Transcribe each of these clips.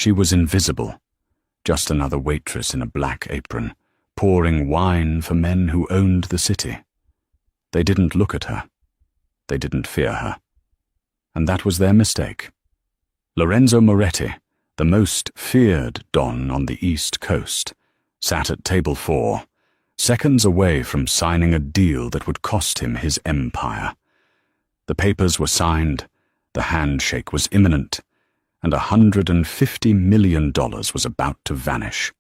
She was invisible, just another waitress in a black apron, pouring wine for men who owned the city. They didn't look at her. They didn't fear her. And that was their mistake. Lorenzo Moretti, the most feared Don on the East Coast, sat at table 4, seconds away from signing a deal that would cost him his empire. The papers were signed, the handshake was imminent, and $150 million was about to vanish.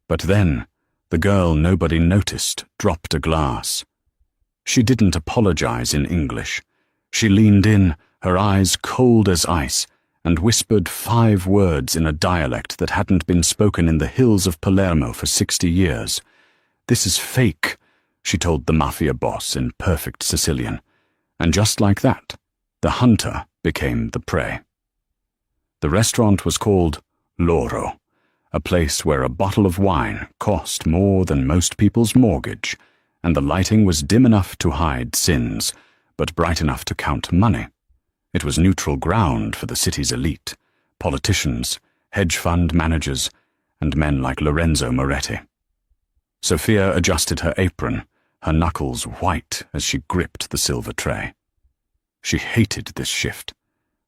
But then, the girl nobody noticed dropped a glass. She didn't apologize in English. She leaned in, her eyes cold as ice, and whispered 5 words in a dialect that hadn't been spoken in the hills of Palermo for 60 years. "This is fake," she told the Mafia boss in perfect Sicilian. And just like that, the hunter became the prey. The restaurant was called Loro, a place where a bottle of wine cost more than most people's mortgage, and the lighting was dim enough to hide sins, but bright enough to count money. It was neutral ground for the city's elite, politicians, hedge fund managers, and men like Lorenzo Moretti. Sophia adjusted her apron, her knuckles white as she gripped the silver tray. She hated this shift.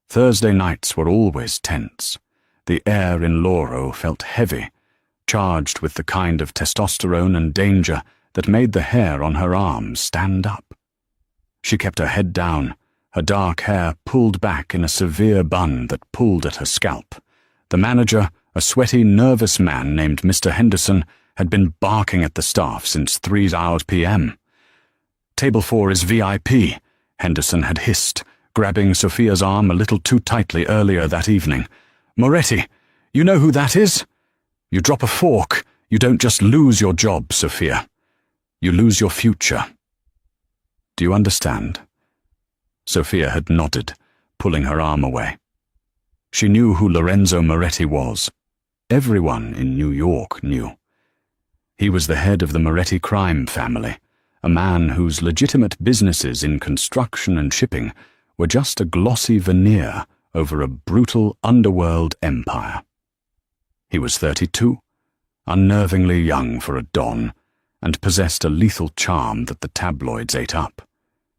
Thursday nights were always tense. The air in Loro felt heavy, charged with the kind of testosterone and danger that made the hair on her arms stand up. She kept her head down, her dark hair pulled back in a severe bun that pulled at her scalp. The manager, a sweaty, nervous man named Mr. Henderson, had been barking at the staff since 3 p.m. "Table 4 is VIP," Henderson had hissed, grabbing Sophia's arm a little too tightly earlier that evening. "Moretti, you know who that is? You drop a fork, you don't just lose your job, Sophia. You lose your future. Do you understand?" Sophia had nodded, pulling her arm away. She knew who Lorenzo Moretti was. Everyone in New York knew. He was the head of the Moretti crime family, a man whose legitimate businesses in construction and shipping were just a glossy veneer over a brutal underworld empire. He was 32, unnervingly young for a Don, and possessed a lethal charm that the tabloids ate up.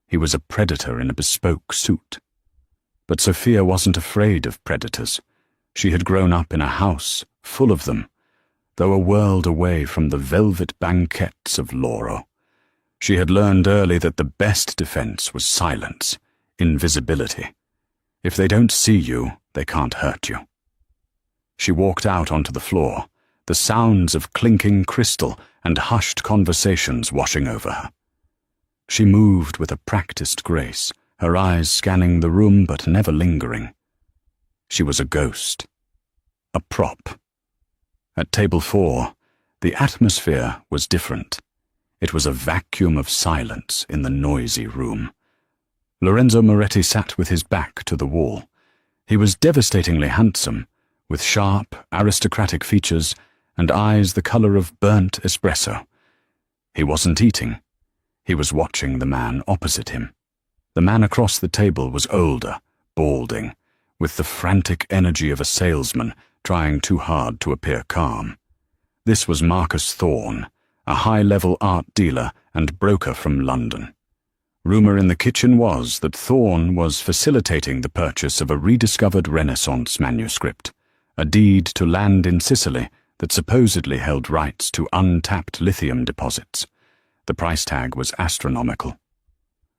He was a predator in a bespoke suit. But Sophia wasn't afraid of predators. She had grown up in a house full of them, though a world away from the velvet banquettes of Loro. She had learned early that the best defense was silence, invisibility. If they don't see you, they can't hurt you. She walked out onto the floor, the sounds of clinking crystal and hushed conversations washing over her. She moved with a practiced grace, her eyes scanning the room but never lingering. She was a ghost, a prop. At table 4, the atmosphere was different. It was a vacuum of silence in the noisy room. Lorenzo Moretti sat with his back to the wall. He was devastatingly handsome, with sharp, aristocratic features and eyes the color of burnt espresso. He wasn't eating. He was watching the man opposite him. The man across the table was older, balding, with the frantic energy of a salesman trying too hard to appear calm. This was Marcus Thorne, a high-level art dealer and broker from London. Rumor in the kitchen was that Thorne was facilitating the purchase of a rediscovered Renaissance manuscript, a deed to land in Sicily that supposedly held rights to untapped lithium deposits. The price tag was astronomical.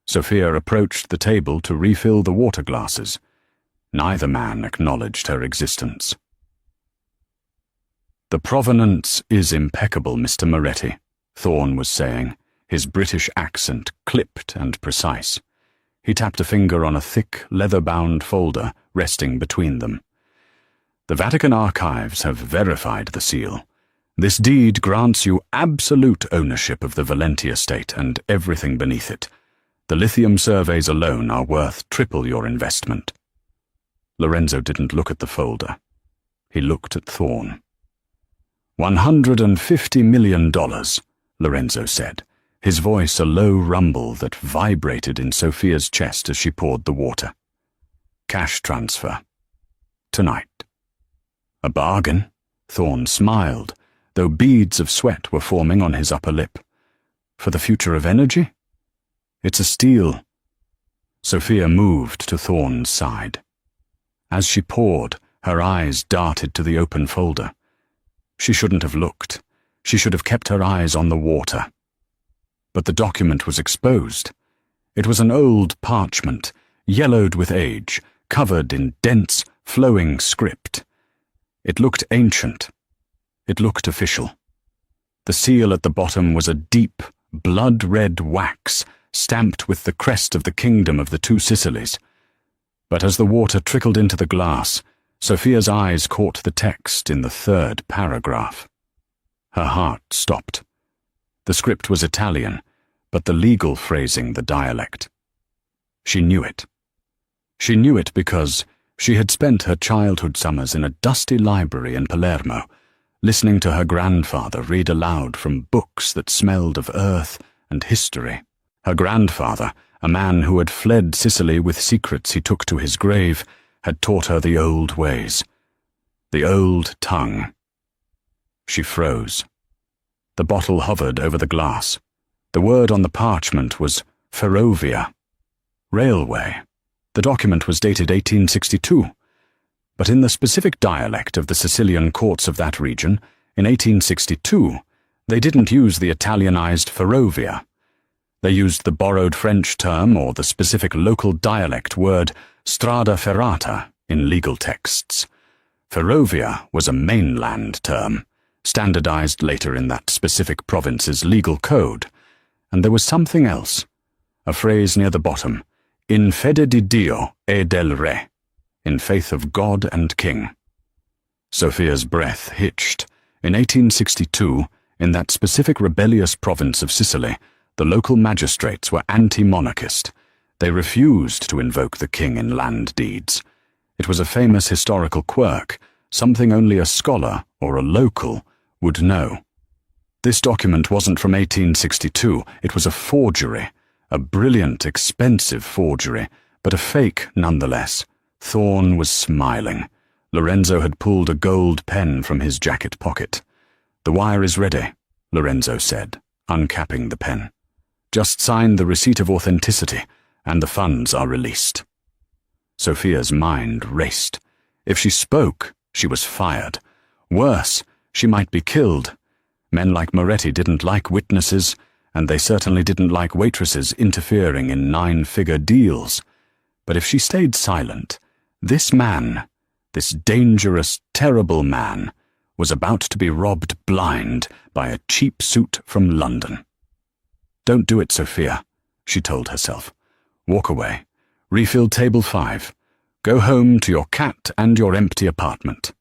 Sophia approached the table to refill the water glasses. Neither man acknowledged her existence. "The provenance is impeccable, Mr. Moretti," Thorne was saying, his British accent clipped and precise. He tapped a finger on a thick, leather-bound folder resting between them. "The Vatican archives have verified the seal. This deed grants you absolute ownership of the Valenti estate and everything beneath it. The lithium surveys alone are worth triple your investment." Lorenzo didn't look at the folder. He looked at Thorne. $150 million, Lorenzo said, his voice a low rumble that vibrated in Sophia's chest as she poured the water. "Cash transfer. Tonight." A bargain, Thorn smiled, though beads of sweat were forming on his upper lip. For the future of energy? It's a steal. Sophia moved to Thorn's side. As she poured, her eyes darted to the open folder. She shouldn't have looked. She should have kept her eyes on the water. But the document was exposed. It was an old parchment, yellowed with age, covered in dense, flowing script. It looked ancient. It looked official. The seal at the bottom was a deep, blood-red wax, stamped with the crest of the kingdom of the two Sicilies. But as the water trickled into the glass, Sophia's eyes caught the text in the third paragraph. Her heart stopped. The script was Italian, but the legal phrasing the dialect. She knew it. She knew it because she had spent her childhood summers in a dusty library in Palermo, listening to her grandfather read aloud from books that smelled of earth and history. Her grandfather, a man who had fled Sicily with secrets he took to his grave, had taught her the old ways, the old tongue. She froze. The bottle hovered over the glass. The word on the parchment was ferrovia, railway. The document was dated 1862, but in the specific dialect of the Sicilian courts of that region, in 1862, they didn't use the Italianized ferrovia. They used the borrowed French term or the specific local dialect word strada ferrata in legal texts. Ferrovia was a mainland term, standardized later in that specific province's legal code. And there was something else, a phrase near the bottom, in fede di Dio e del re, in faith of God and King. Sophia's breath hitched. In 1862, in that specific rebellious province of Sicily, the local magistrates were anti-monarchist. They refused to invoke the king in land deeds. It was a famous historical quirk, something only a scholar or a local would know. This document wasn't from 1862. It was a forgery, a brilliant, expensive forgery, but a fake nonetheless. Thorn was smiling. Lorenzo had pulled a gold pen from his jacket pocket. "The wire is ready," Lorenzo said, uncapping the pen. "Just sign the receipt of authenticity, and the funds are released." Sophia's mind raced. If she spoke, she was fired. Worse, she might be killed. Men like Moretti didn't like witnesses, and they certainly didn't like waitresses interfering in 9-figure deals. But if she stayed silent, this man, this dangerous, terrible man, was about to be robbed blind by a cheap suit from London. "Don't do it, Sophia," she told herself. "Walk away. Refill table 5. Go home to your cat and your empty apartment."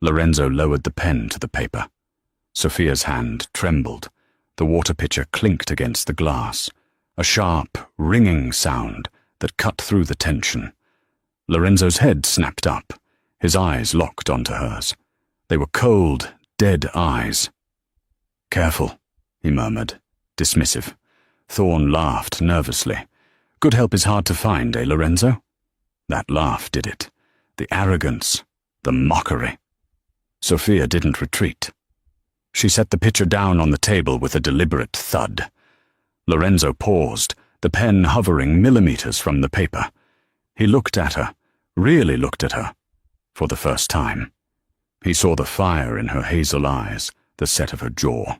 Lorenzo lowered the pen to the paper. Sophia's hand trembled. The water pitcher clinked against the glass, a sharp, ringing sound that cut through the tension. Lorenzo's head snapped up. His eyes locked onto hers. They were cold, dead eyes. "Careful," he murmured, dismissive. Thorn laughed nervously. "Good help is hard to find, eh, Lorenzo?" That laugh did it. The arrogance, the mockery. Sophia didn't retreat. She set the pitcher down on the table with a deliberate thud. Lorenzo paused, the pen hovering millimeters from the paper. He looked at her, really looked at her, for the first time. He saw the fire in her hazel eyes, the set of her jaw.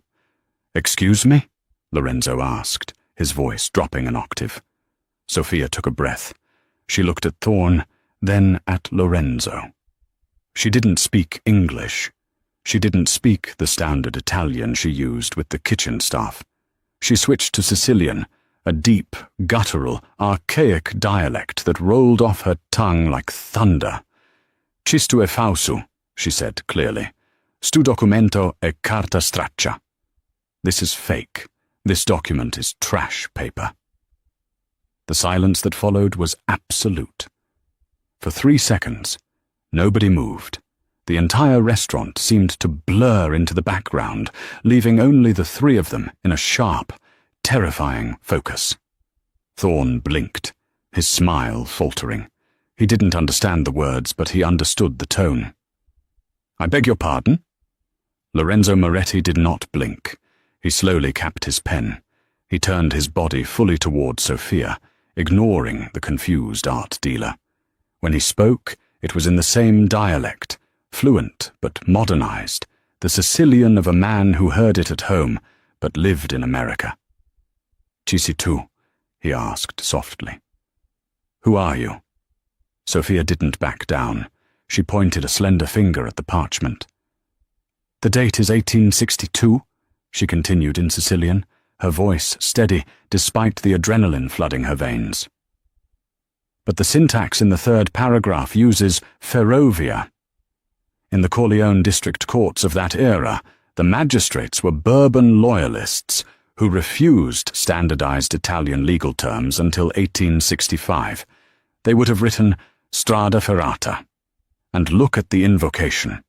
"Excuse me?" Lorenzo asked, his voice dropping an octave. Sophia took a breath. She looked at Thorn, then at Lorenzo. She didn't speak English. She didn't speak the standard Italian she used with the kitchen staff. She switched to Sicilian, a deep, guttural, archaic dialect that rolled off her tongue like thunder. "Cistu è falso," she said clearly. "Stu documento è carta straccia." This is fake. This document is trash paper. The silence that followed was absolute. For 3 seconds, nobody moved. The entire restaurant seemed to blur into the background, leaving only the 3 of them in a sharp, terrifying focus. Thorn blinked, his smile faltering. He didn't understand the words, but he understood the tone. I beg your pardon? Lorenzo Moretti did not blink. He slowly capped his pen. He turned his body fully toward Sophia, ignoring the confused art dealer. When he spoke, it was in the same dialect, fluent but modernized, the Sicilian of a man who heard it at home but lived in America. Chi sei tu? He asked softly. Who are you? Sophia didn't back down. She pointed a slender finger at the parchment. The date is 1862, she continued in Sicilian, her voice steady despite the adrenaline flooding her veins. But the syntax in the third paragraph uses ferrovia. In the Corleone district courts of that era, the magistrates were Bourbon loyalists who refused standardized Italian legal terms until 1865. They would have written strada ferrata. And look at the invocation.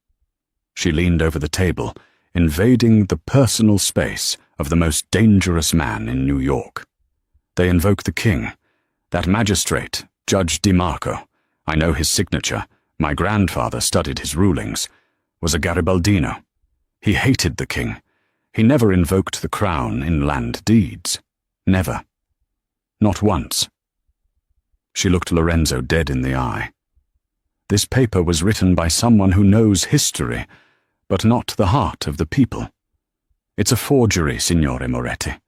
She leaned over the table, invading the personal space of the most dangerous man in New York. They invoke the king, that magistrate, Judge DiMarco. I know his signature. My grandfather studied his rulings. Was a Garibaldino. He hated the king. He never invoked the crown in land deeds. Never. Not once. She looked Lorenzo dead in the eye. This paper was written by someone who knows history, but not the heart of the people. It's a forgery, Signore Moretti,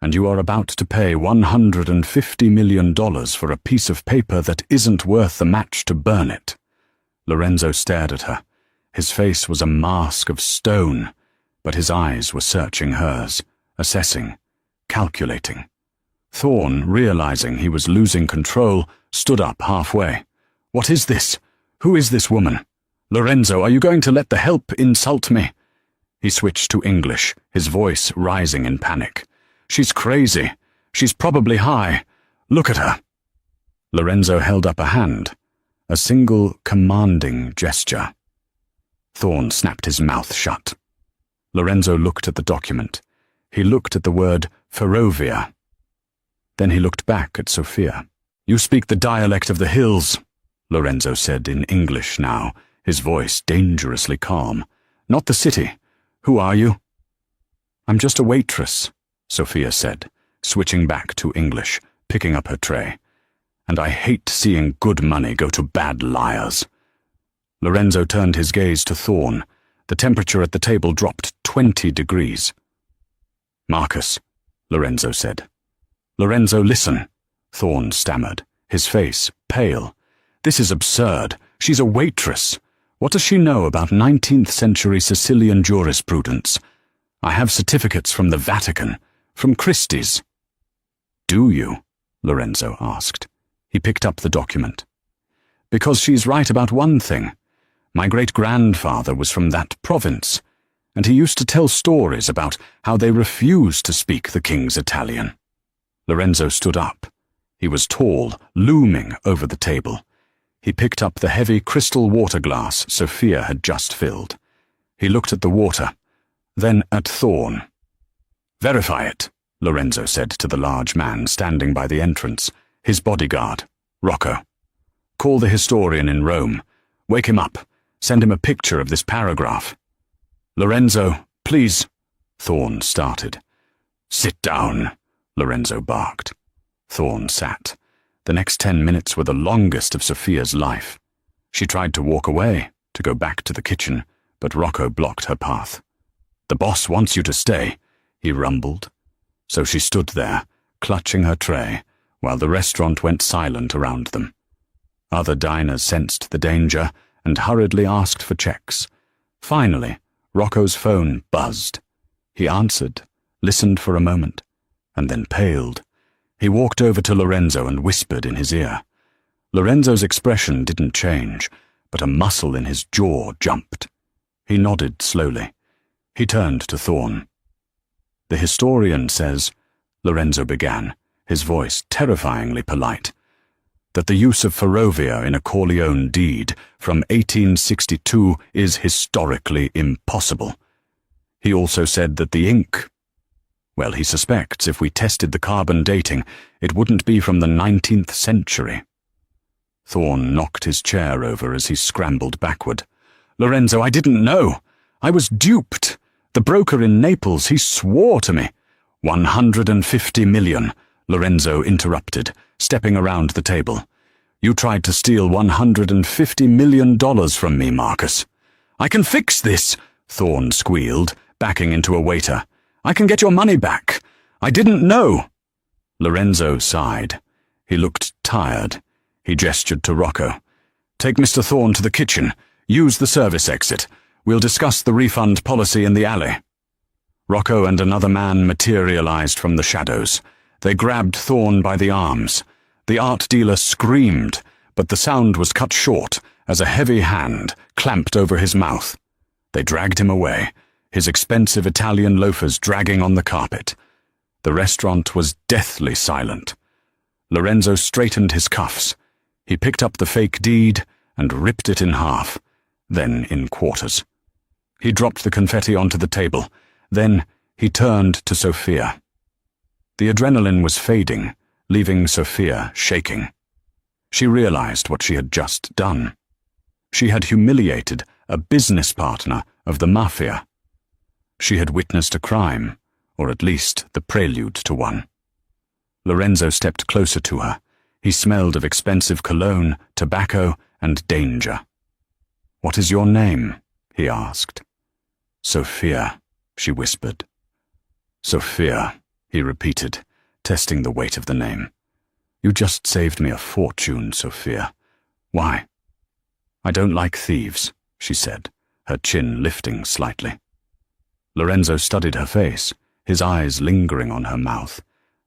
and you are about to pay $150 million for a piece of paper that isn't worth the match to burn it. Lorenzo stared at her. His face was a mask of stone, but his eyes were searching hers, assessing, calculating. Thorne, realizing he was losing control, stood up halfway. What is this? Who is this woman? Lorenzo, are you going to let the help insult me? He switched to English, his voice rising in panic. She's crazy. She's probably high. Look at her. Lorenzo held up a hand, a single commanding gesture. Thorne snapped his mouth shut. Lorenzo looked at the document. He looked at the word ferrovia. Then he looked back at Sophia. You speak the dialect of the hills, Lorenzo said in English now, his voice dangerously calm. Not the city. Who are you? I'm just a waitress, Sophia said, switching back to English, picking up her tray. And I hate seeing good money go to bad liars. Lorenzo turned his gaze to Thorne. The temperature at the table dropped 20 degrees. Marcus, Lorenzo said. Lorenzo, listen, Thorne stammered, his face pale. This is absurd. She's a waitress. What does she know about 19th century Sicilian jurisprudence? I have certificates from the Vatican, from Christie's. Do you? Lorenzo asked. He picked up the document. Because she's right about one thing. My great-grandfather was from that province, and he used to tell stories about how they refused to speak the king's Italian. Lorenzo stood up. He was tall, looming over the table. He picked up the heavy crystal water glass Sophia had just filled. He looked at the water, then at Thorne. Verify it, Lorenzo said to the large man standing by the entrance, his bodyguard, Rocco. Call the historian in Rome. Wake him up. Send him a picture of this paragraph. Lorenzo, please, Thorne started. Sit down, Lorenzo barked. Thorne sat. The next 10 minutes were the longest of Sophia's life. She tried to walk away, to go back to the kitchen, but Rocco blocked her path. The boss wants you to stay, he rumbled. So she stood there, clutching her tray, while the restaurant went silent around them. Other diners sensed the danger and hurriedly asked for checks. Finally, Rocco's phone buzzed. He answered, listened for a moment, and then paled. He walked over to Lorenzo and whispered in his ear. Lorenzo's expression didn't change, but a muscle in his jaw jumped. He nodded slowly. He turned to Thorne. The historian says, Lorenzo began, his voice terrifyingly polite, that the use of ferrovia in a Corleone deed from 1862 is historically impossible. He also said that the ink, well, he suspects if we tested the carbon dating, it wouldn't be from the 19th century. Thorne knocked his chair over as he scrambled backward. Lorenzo, I didn't know. I was duped. The broker in Naples, he swore to me. 150 million, Lorenzo interrupted, stepping around the table. You tried to steal $150 million from me, Marcus. I can fix this, Thorne squealed, backing into a waiter. I can get your money back. I didn't know. Lorenzo sighed. He looked tired. He gestured to Rocco. Take Mr. Thorne to the kitchen. Use the service exit. We'll discuss the refund policy in the alley. Rocco and another man materialized from the shadows. They grabbed Thorne by the arms. The art dealer screamed, but the sound was cut short as a heavy hand clamped over his mouth. They dragged him away, his expensive Italian loafers dragging on the carpet. The restaurant was deathly silent. Lorenzo straightened his cuffs. He picked up the fake deed and ripped it in half, then in quarters. He dropped the confetti onto the table. Then he turned to Sophia. The adrenaline was fading, leaving Sophia shaking. She realized what she had just done. She had humiliated a business partner of the Mafia. She had witnessed a crime, or at least the prelude to one. Lorenzo stepped closer to her. He smelled of expensive cologne, tobacco, and danger. "What is your name?" he asked. "Sophia," she whispered. "Sophia," he repeated, testing the weight of the name. "You just saved me a fortune, Sophia. Why?" "I don't like thieves," she said, her chin lifting slightly. Lorenzo studied her face, his eyes lingering on her mouth,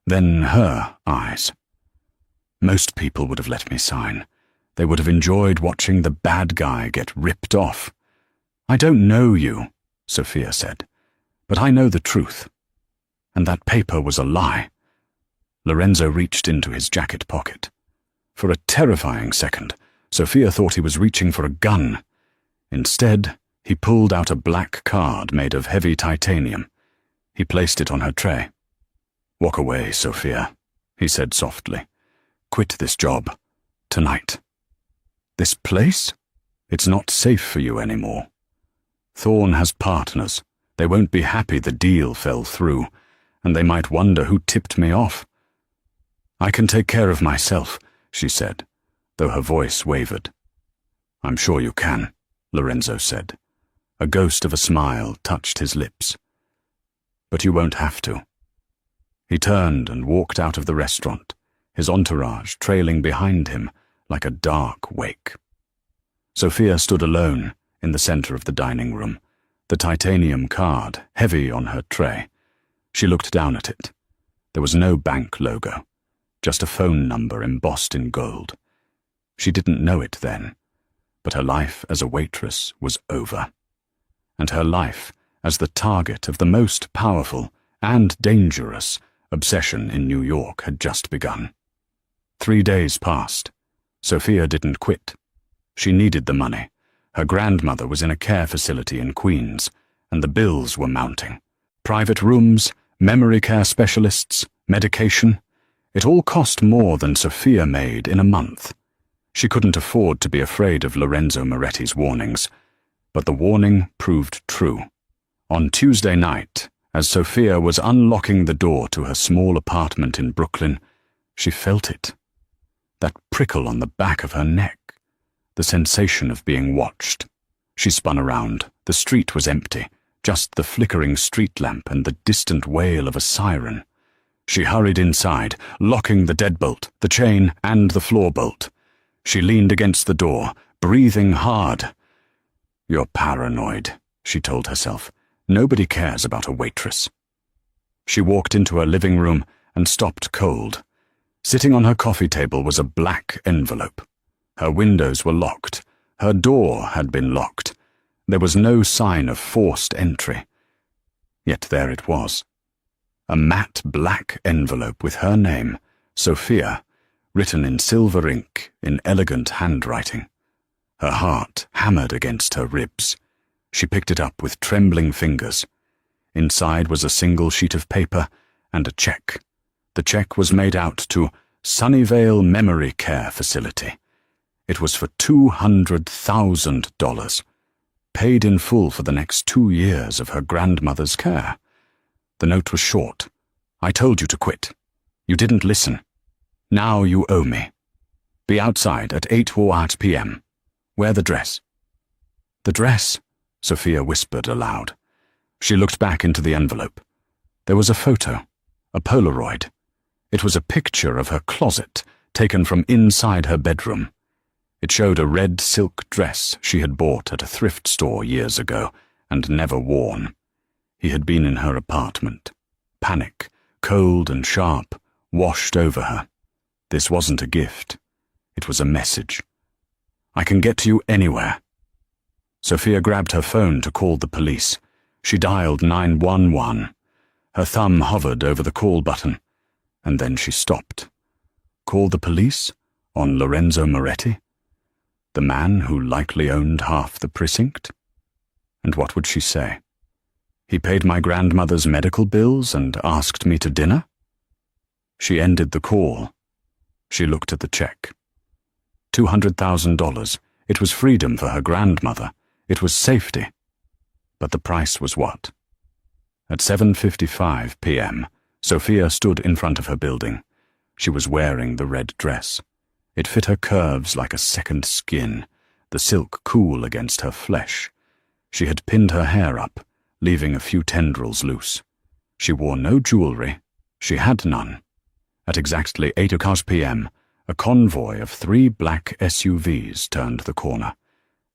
then her eyes. "Most people would have let me sign. They would have enjoyed watching the bad guy get ripped off." "I don't know you," Sophia said, "but I know the truth. And that paper was a lie." Lorenzo reached into his jacket pocket. For a terrifying second, Sophia thought he was reaching for a gun. Instead, he pulled out a black card made of heavy titanium. He placed it on her tray. "Walk away, Sophia," he said softly. "Quit this job. Tonight." "This place? It's not safe for you anymore. Thorne has partners. They won't be happy the deal fell through, and they might wonder who tipped me off." "I can take care of myself," she said, though her voice wavered. "I'm sure you can," Lorenzo said. A ghost of a smile touched his lips. "But you won't have to." He turned and walked out of the restaurant, his entourage trailing behind him like a dark wake. Sophia stood alone in the center of the dining room, the titanium card heavy on her tray. She looked down at it. There was no bank logo, just a phone number embossed in gold. She didn't know it then, but her life as a waitress was over. And her life as the target of the most powerful and dangerous obsession in New York had just begun. 3 days passed. Sophia didn't quit. She needed the money. Her grandmother was in a care facility in Queens, and the bills were mounting. Private rooms, memory care specialists, medication. It all cost more than Sophia made in a month. She couldn't afford to be afraid of Lorenzo Moretti's warnings, but the warning proved true. On Tuesday night, as Sophia was unlocking the door to her small apartment in Brooklyn, she felt it. That prickle on the back of her neck, the sensation of being watched. She spun around. The street was empty, just the flickering street lamp and the distant wail of a siren. She hurried inside, locking the deadbolt, the chain, and the floor bolt. She leaned against the door, breathing hard. "You're paranoid," she told herself. "Nobody cares about a waitress." She walked into her living room and stopped cold. Sitting on her coffee table was a black envelope. Her windows were locked. Her door had been locked. There was no sign of forced entry. Yet there it was. A matte black envelope with her name, Sophia, written in silver ink in elegant handwriting. Her heart hammered against her ribs. She picked it up with trembling fingers. Inside was a single sheet of paper and a check. The check was made out to Sunnyvale Memory Care Facility. It was for $200,000. paid in full for the next 2 years of her grandmother's care. The note was short. I told you to quit. You didn't listen. Now you owe me. Be outside at 8:08 p.m. Wear the dress. The dress, Sophia whispered aloud. She looked back into the envelope. There was a photo, a Polaroid. It was a picture of her closet, taken from inside her bedroom. It showed a red silk dress she had bought at a thrift store years ago and never worn. He had been in her apartment. Panic, cold and sharp, washed over her. This wasn't a gift. It was a message. I can get to you anywhere. Sophia grabbed her phone to call the police. She dialed 911. Her thumb hovered over the call button, and then she stopped. Call the police? On Lorenzo Moretti? The man who likely owned half the precinct? And what would she say? He paid my grandmother's medical bills and asked me to dinner? She ended the call. She looked at the check. $200,000. It was freedom for her grandmother. It was safety. But the price was what? At 7:55 p.m., Sophia stood in front of her building. She was wearing the red dress. It fit her curves like a second skin, the silk cool against her flesh. She had pinned her hair up, leaving a few tendrils loose. She wore no jewelry. She had none. At exactly 8:00 p.m., a convoy of 3 black SUVs turned the corner.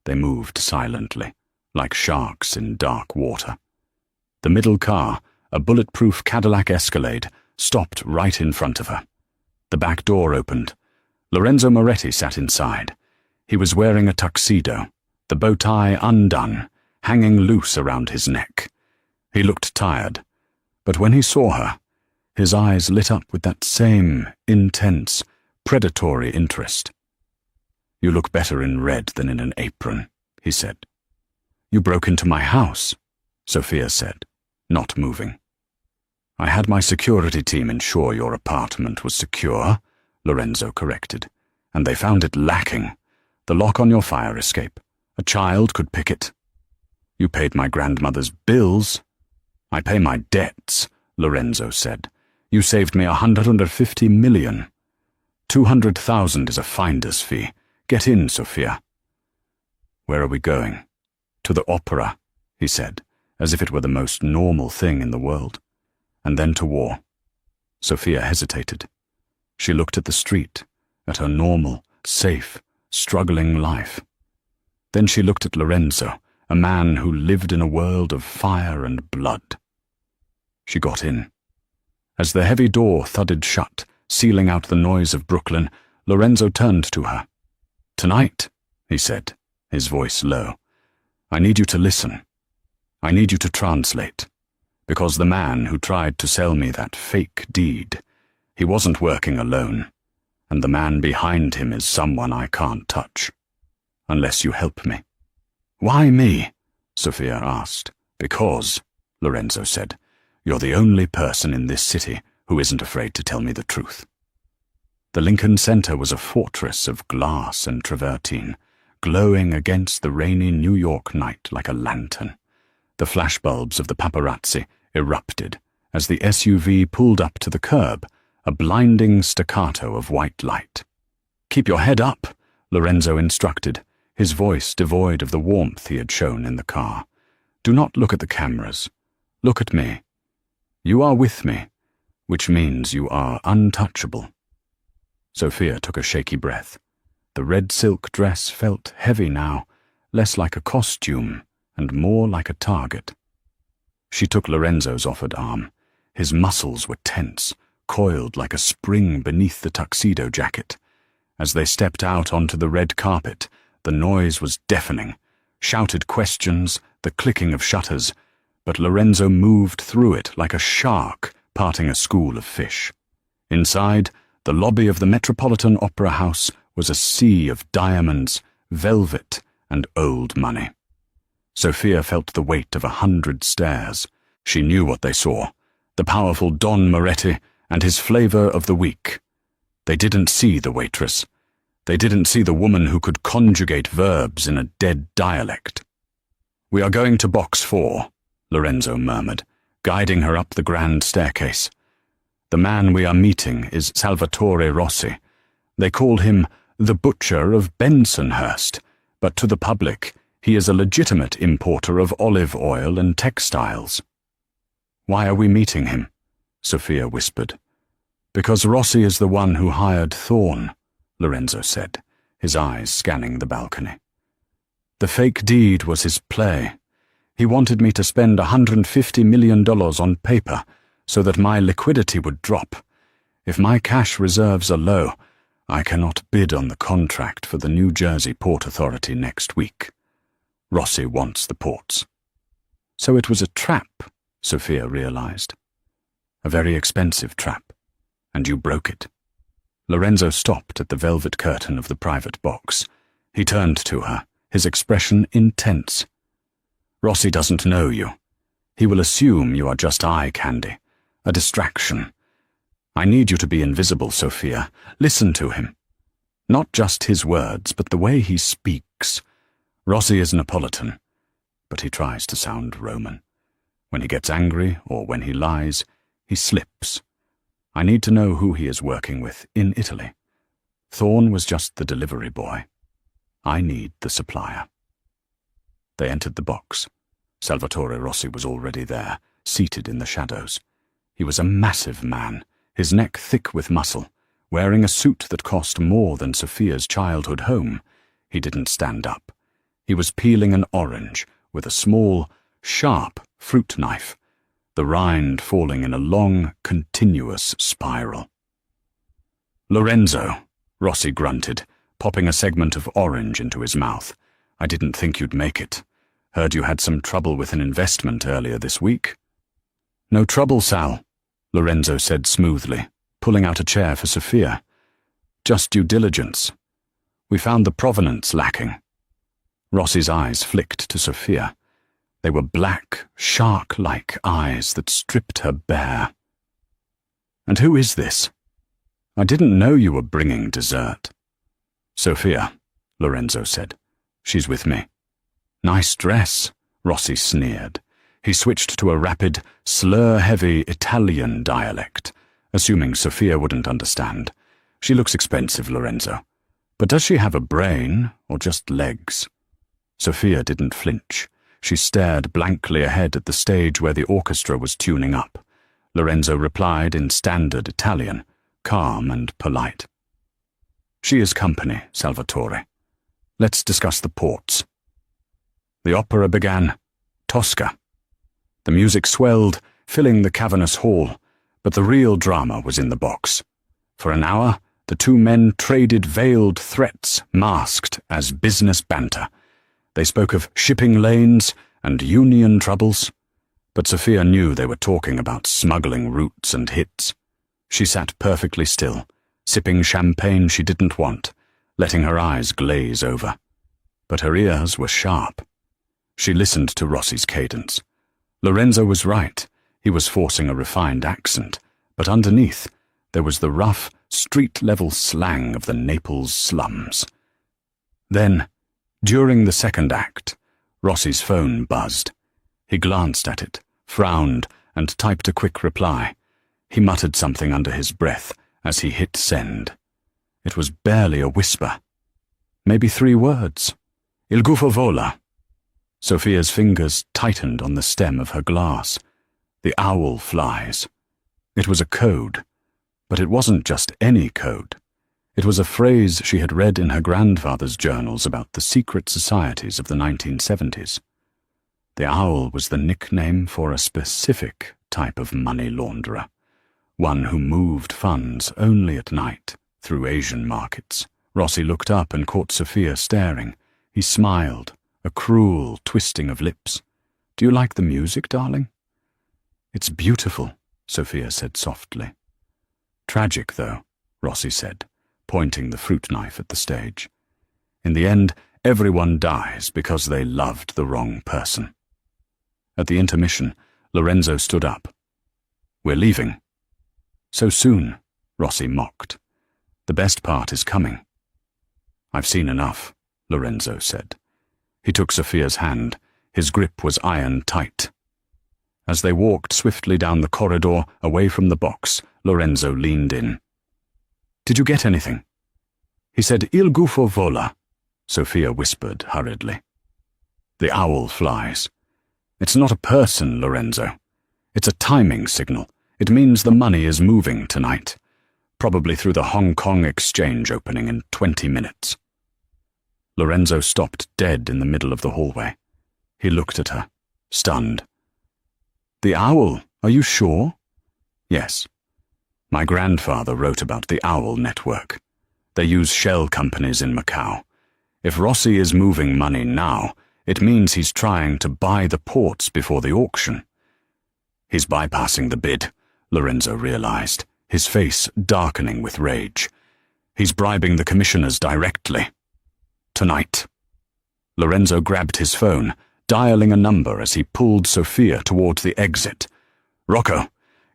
They moved silently, like sharks in dark water. The middle car, a bulletproof Cadillac Escalade, stopped right in front of her. The back door opened. Lorenzo Moretti sat inside. He was wearing a tuxedo, the bow tie undone, hanging loose around his neck. He looked tired, but when he saw her, his eyes lit up with that same intense, predatory interest. You look better in red than in an apron, he said. You broke into my house, Sophia said, not moving. I had my security team ensure your apartment was secure, Lorenzo corrected, and they found it lacking. The lock on your fire escape. A child could pick it. You paid my grandmother's bills. I pay my debts, Lorenzo said. You saved me $150 million. $200,000 is a finder's fee. Get in, Sophia. Where are we going? To the opera, he said, as if it were the most normal thing in the world. And then to war. Sophia hesitated. She looked at the street, at her normal, safe, struggling life. Then she looked at Lorenzo, a man who lived in a world of fire and blood. She got in. As the heavy door thudded shut, sealing out the noise of Brooklyn, Lorenzo turned to her. Tonight, he said, his voice low, I need you to listen. I need you to translate. Because the man who tried to sell me that fake deed, he wasn't working alone, and the man behind him is someone I can't touch. Unless you help me. Why me? Sophia asked. Because, Lorenzo said, you're the only person in this city who isn't afraid to tell me the truth. The Lincoln Center was a fortress of glass and travertine, glowing against the rainy New York night like a lantern. The flashbulbs of the paparazzi erupted as the SUV pulled up to the curb, a blinding staccato of white light. Keep your head up, Lorenzo instructed, his voice devoid of the warmth he had shown in the car. Do not look at the cameras. Look at me. You are with me, which means you are untouchable. Sophia took a shaky breath. The red silk dress felt heavy now, less like a costume and more like a target. She took Lorenzo's offered arm. His muscles were tense, coiled like a spring beneath the tuxedo jacket. As they stepped out onto the red carpet, the noise was deafening. Shouted questions, the clicking of shutters, but Lorenzo moved through it like a shark parting a school of fish. Inside, the lobby of the Metropolitan Opera House was a sea of diamonds, velvet, and old money. Sophia felt the weight of 100 stares. She knew what they saw, the powerful Don Moretti and his flavor of the week. They didn't see the waitress. They didn't see the woman who could conjugate verbs in a dead dialect. "We are going to box 4, Lorenzo murmured, guiding her up the grand staircase. "The man we are meeting is Salvatore Rossi. They call him the Butcher of Bensonhurst, but to the public he is a legitimate importer of olive oil and textiles." "Why are we meeting him?" Sophia whispered. "Because Rossi is the one who hired Thorne," Lorenzo said, his eyes scanning the balcony. "The fake deed was his play. He wanted me to spend $150 million on paper so that my liquidity would drop. If my cash reserves are low, I cannot bid on the contract for the New Jersey Port Authority next week. Rossi wants the ports." "So it was a trap," Sophia realized. "A very expensive trap. And you broke it." Lorenzo stopped at the velvet curtain of the private box. He turned to her, his expression intense. "Rossi doesn't know you. He will assume you are just eye candy, a distraction. I need you to be invisible, Sophia. Listen to him. Not just his words, but the way he speaks. Rossi is Neapolitan, but he tries to sound Roman. When he gets angry, or when he lies, he slips. I need to know who he is working with in Italy. Thorne was just the delivery boy. I need the supplier." They entered the box. Salvatore Rossi was already there, seated in the shadows. He was a massive man, his neck thick with muscle, wearing a suit that cost more than Sophia's childhood home. He didn't stand up. He was peeling an orange with a small, sharp fruit knife, the rind falling in a long, continuous spiral. "Lorenzo," Rossi grunted, popping a segment of orange into his mouth. "I didn't think you'd make it. Heard you had some trouble with an investment earlier this week." "No trouble, Sal," Lorenzo said smoothly, pulling out a chair for Sophia. "Just due diligence. We found the provenance lacking." Rossi's eyes flicked to Sophia. They were black, shark-like eyes that stripped her bare. "And who is this? I didn't know you were bringing dessert." "Sophia," Lorenzo said. "She's with me." "Nice dress," Rossi sneered. He switched to a rapid, slur-heavy Italian dialect, assuming Sophia wouldn't understand. "She looks expensive, Lorenzo. But does she have a brain, or just legs?" Sophia didn't flinch. She stared blankly ahead at the stage where the orchestra was tuning up. Lorenzo replied in standard Italian, calm and polite. "She is company, Salvatore. Let's discuss the ports." The opera began, Tosca. The music swelled, filling the cavernous hall, but the real drama was in the box. For an hour, the two men traded veiled threats masked as business banter. They spoke of shipping lanes and union troubles, but Sophia knew they were talking about smuggling routes and hits. She sat perfectly still, sipping champagne she didn't want, letting her eyes glaze over. But her ears were sharp. She listened to Rossi's cadence. Lorenzo was right. He was forcing a refined accent, but underneath there was the rough, street-level slang of the Naples slums. Then, during the second act, Rossi's phone buzzed. He glanced at it, frowned, and typed a quick reply. He muttered something under his breath as he hit send. It was barely a whisper. Maybe 3 words. "Il gufo vola." Sophia's fingers tightened on the stem of her glass. "The owl flies." It was a code, but it wasn't just any code. It was a phrase she had read in her grandfather's journals about the secret societies of the 1970s. The owl was the nickname for a specific type of money launderer, one who moved funds only at night through Asian markets. Rossi looked up and caught Sophia staring. He smiled, a cruel twisting of lips. "Do you like the music, darling?" "It's beautiful," Sophia said softly. "Tragic, though," Rossi said, pointing the fruit knife at the stage. "In the end, everyone dies because they loved the wrong person." At the intermission, Lorenzo stood up. "We're leaving." "So soon," Rossi mocked. "The best part is coming." "I've seen enough," Lorenzo said. He took Sophia's hand, His grip was iron tight. As they walked swiftly down the corridor, away from the box, Lorenzo leaned in. "Did you get anything?" He said, "Il gufo vola," Sophia whispered hurriedly. "The owl flies. It's not a person, Lorenzo. It's a timing signal. It means the money is moving tonight, probably through the Hong Kong exchange opening in 20 minutes. Lorenzo stopped dead in the middle of the hallway. He looked at her, stunned. "The owl, are you sure?" "Yes. My grandfather wrote about the Owl Network. They use shell companies in Macau. If Rossi is moving money now, it means he's trying to buy the ports before the auction." He's bypassing the bid, Lorenzo realized, his face darkening with rage. He's bribing the commissioners directly. Tonight. Lorenzo grabbed his phone, dialing a number as he pulled Sophia towards the exit. "Rocco,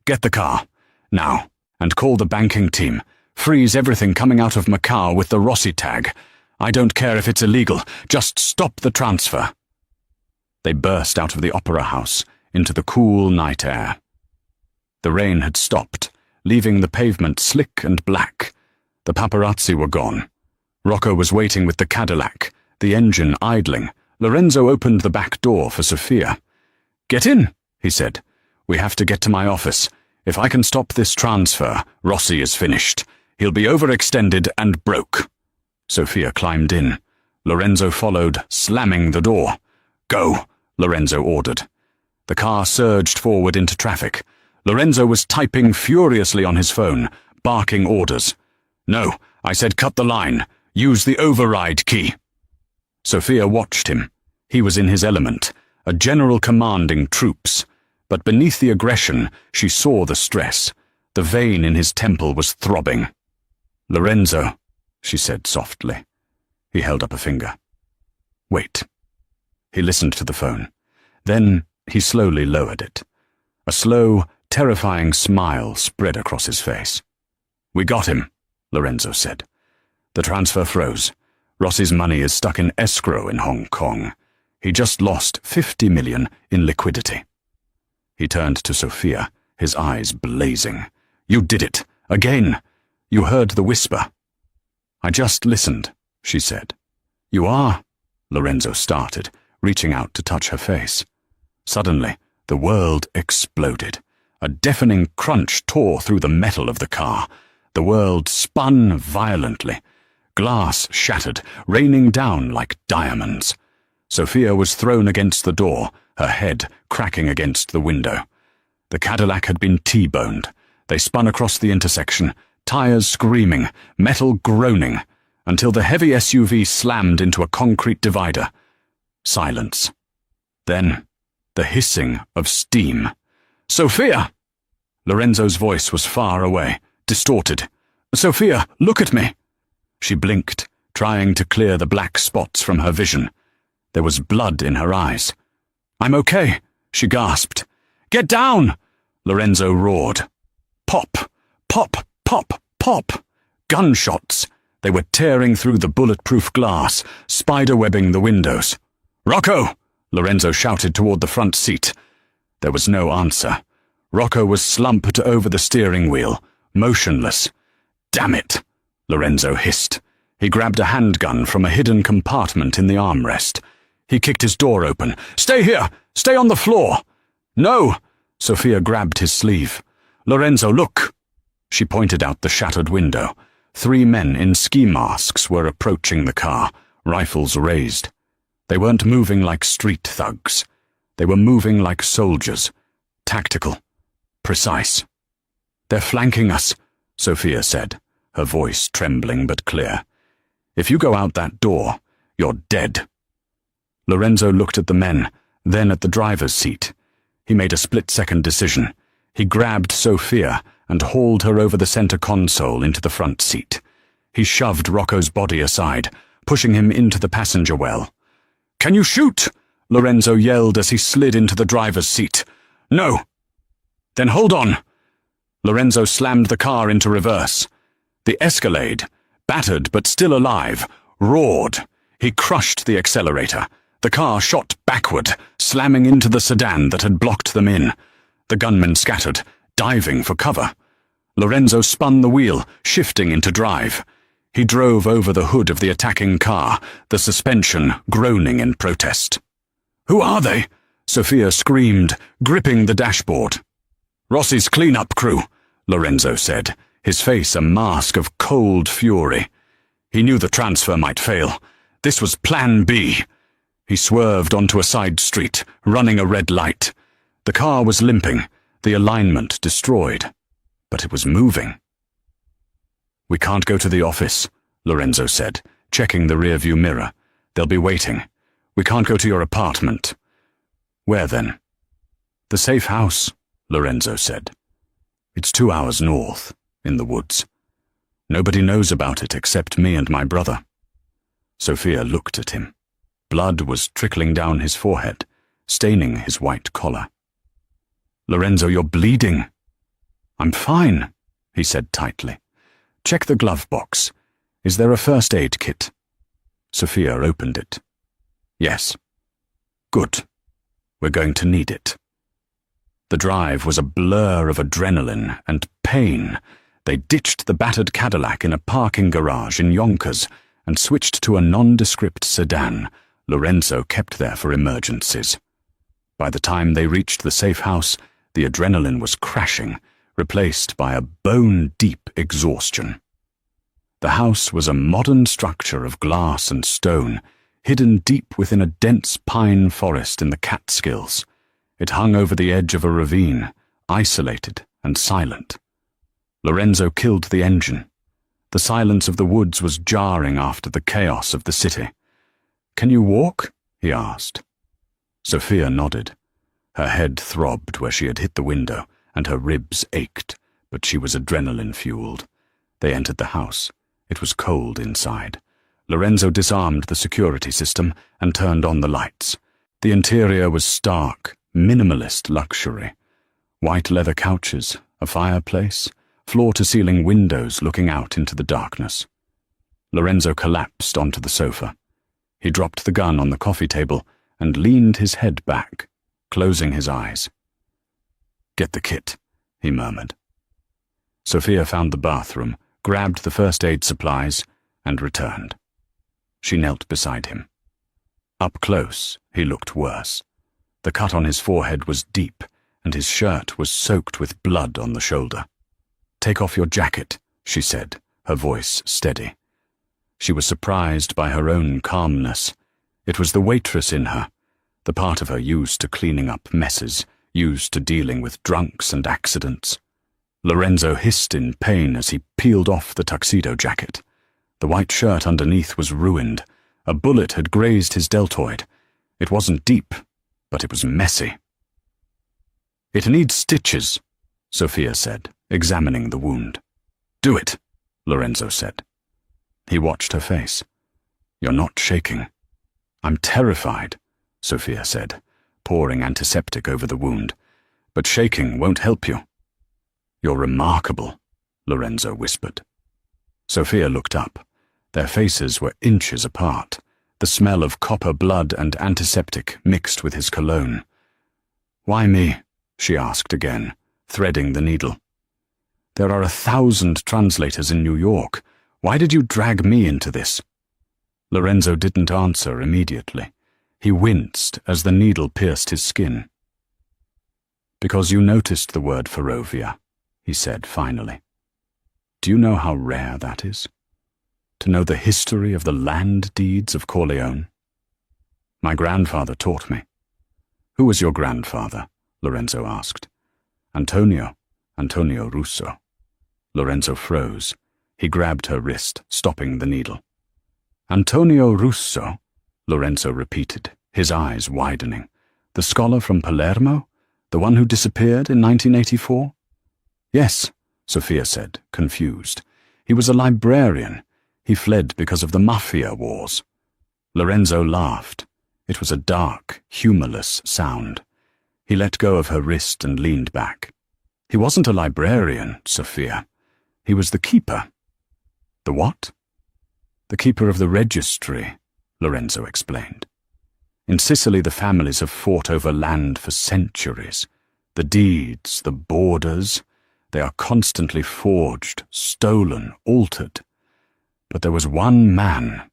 get the car, now, and call the banking team. Freeze everything coming out of Macau with the Rossi tag. I don't care if it's illegal, just stop the transfer." They burst out of the opera house into the cool night air. The rain had stopped, leaving the pavement slick and black. The paparazzi were gone. Rocco was waiting with the Cadillac, the engine idling. Lorenzo opened the back door for Sophia. "Get in," he said. "We have to get to my office. If I can stop this transfer, Rossi is finished. He'll be overextended and broke." Sophia climbed in. Lorenzo followed, slamming the door. "Go," Lorenzo ordered. The car surged forward into traffic. Lorenzo was typing furiously on his phone, barking orders. "No, I said cut the line. Use the override key." Sophia watched him. He was in his element, a general commanding troops. But beneath the aggression, she saw the stress. The vein in his temple was throbbing. "Lorenzo," she said softly. He held up a finger. "Wait." He listened to the phone. Then he slowly lowered it. A slow, terrifying smile spread across his face. "We got him," Lorenzo said. "The transfer froze. Rossi's money is stuck in escrow in Hong Kong. He just lost 50 million in liquidity." He turned to Sophia, his eyes blazing. "You did it. Again. You heard the whisper." "I just listened," she said. "You are," Lorenzo started, reaching out to touch her face. Suddenly, the world exploded. A deafening crunch tore through the metal of the car. The world spun violently. Glass shattered, raining down like diamonds. Sophia was thrown against the door, her head cracking against the window. The Cadillac had been T-boned. They spun across the intersection, tires screaming, metal groaning, until the heavy SUV slammed into a concrete divider. Silence. Then, the hissing of steam. "Sophia!" Lorenzo's voice was far away, distorted. "Sophia, look at me!" She blinked, trying to clear the black spots from her vision. There was blood in her eyes. "I'm okay," she gasped. "Get down!" Lorenzo roared. Pop, pop, pop, pop. Gunshots. They were tearing through the bulletproof glass, spiderwebbing the windows. "Rocco!" Lorenzo shouted toward the front seat. There was no answer. Rocco was slumped over the steering wheel, motionless. "Damn it!" Lorenzo hissed. He grabbed a handgun from a hidden compartment in the armrest. He kicked his door open. "Stay here! Stay on the floor!" "No!" Sophia grabbed his sleeve. "Lorenzo, look!" She pointed out the shattered window. 3 men in ski masks were approaching the car, rifles raised. They weren't moving like street thugs. They were moving like soldiers. Tactical. Precise. "They're flanking us," Sophia said, her voice trembling but clear. "If you go out that door, you're dead." Lorenzo looked at the men, then at the driver's seat. He made a split-second decision. He grabbed Sophia and hauled her over the center console into the front seat. He shoved Rocco's body aside, pushing him into the passenger well. "Can you shoot?" Lorenzo yelled as he slid into the driver's seat. "No." "Then hold on." Lorenzo slammed the car into reverse. The Escalade, battered but still alive, roared. He crushed the accelerator. The car shot backward, slamming into the sedan that had blocked them in. The gunmen scattered, diving for cover. Lorenzo spun the wheel, shifting into drive. He drove over the hood of the attacking car, the suspension groaning in protest. "Who are they?" Sophia screamed, gripping the dashboard. "Rossi's cleanup crew," Lorenzo said, his face a mask of cold fury. He knew the transfer might fail. This was Plan B. He swerved onto a side street, running a red light. The car was limping, the alignment destroyed, but it was moving. "We can't go to the office," Lorenzo said, checking the rearview mirror. "They'll be waiting. We can't go to your apartment." "Where then?" "The safe house," Lorenzo said. "It's 2 hours north, in the woods. Nobody knows about it except me and my brother." Sophia looked at him. Blood was trickling down his forehead, staining his white collar. "Lorenzo, you're bleeding." "I'm fine," he said tightly. "Check the glove box. Is there a first aid kit?" Sophia opened it. "Yes." "Good. We're going to need it." The drive was a blur of adrenaline and pain. They ditched the battered Cadillac in a parking garage in Yonkers and switched to a nondescript sedan Lorenzo kept there for emergencies. By the time they reached the safe house, the adrenaline was crashing, replaced by a bone-deep exhaustion. The house was a modern structure of glass and stone, hidden deep within a dense pine forest in the Catskills. It hung over the edge of a ravine, isolated and silent. Lorenzo killed the engine. The silence of the woods was jarring after the chaos of the city. "Can you walk?" he asked. Sophia nodded. Her head throbbed where she had hit the window, and her ribs ached, but she was adrenaline-fueled. They entered the house. It was cold inside. Lorenzo disarmed the security system and turned on the lights. The interior was stark, minimalist luxury. White leather couches, a fireplace, floor-to-ceiling windows looking out into the darkness. Lorenzo collapsed onto the sofa. He dropped the gun on the coffee table and leaned his head back, closing his eyes. "Get the kit," he murmured. Sophia found the bathroom, grabbed the first aid supplies, and returned. She knelt beside him. Up close, he looked worse. The cut on his forehead was deep, and his shirt was soaked with blood on the shoulder. "Take off your jacket," she said, her voice steady. She was surprised by her own calmness. It was the waitress in her, the part of her used to cleaning up messes, used to dealing with drunks and accidents. Lorenzo hissed in pain as he peeled off the tuxedo jacket. The white shirt underneath was ruined. A bullet had grazed his deltoid. It wasn't deep, but it was messy. "It needs stitches," Sophia said, examining the wound. "Do it," Lorenzo said. He watched her face. "You're not shaking." "I'm terrified," Sophia said, pouring antiseptic over the wound. "But shaking won't help you." "You're remarkable," Lorenzo whispered. Sophia looked up. Their faces were inches apart, the smell of copper blood and antiseptic mixed with his cologne. "Why me?" she asked again, threading the needle. "There are 1,000 translators in New York. Why did you drag me into this?" Lorenzo didn't answer immediately. He winced as the needle pierced his skin. "Because you noticed the word Ferrovia," he said finally. "Do you know how rare that is? To know the history of the land deeds of Corleone? My grandfather taught me." "Who was your grandfather?" Lorenzo asked. Antonio Russo." Lorenzo froze. He grabbed her wrist, stopping the needle. "Antonio Russo," Lorenzo repeated, his eyes widening. "The scholar from Palermo? The one who disappeared in 1984? "Yes," Sophia said, confused. "He was a librarian. He fled because of the Mafia wars." Lorenzo laughed. It was a dark, humorless sound. He let go of her wrist and leaned back. "He wasn't a librarian, Sophia. He was the keeper." "The what?" "The keeper of the registry," Lorenzo explained. In Sicily, the families have fought over land for centuries. The deeds, the borders, they are constantly forged, stolen, altered. But there was one man,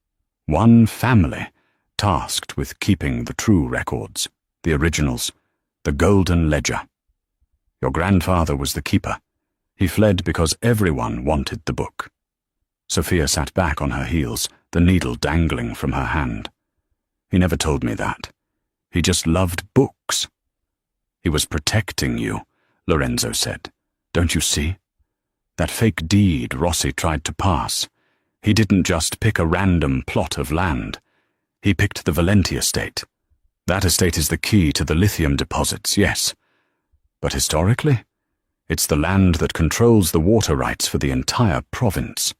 one family, tasked with keeping the true records, the originals, the golden ledger. Your grandfather was the keeper. He fled because everyone wanted the book. Sophia sat back on her heels, the needle dangling from her hand. He never told me that. He just loved books. He was protecting you, Lorenzo said. Don't you see? That fake deed Rossi tried to pass. He didn't just pick a random plot of land. He picked the Valenti estate. That estate is the key to the lithium deposits, yes. But historically, it's the land that controls the water rights for the entire province.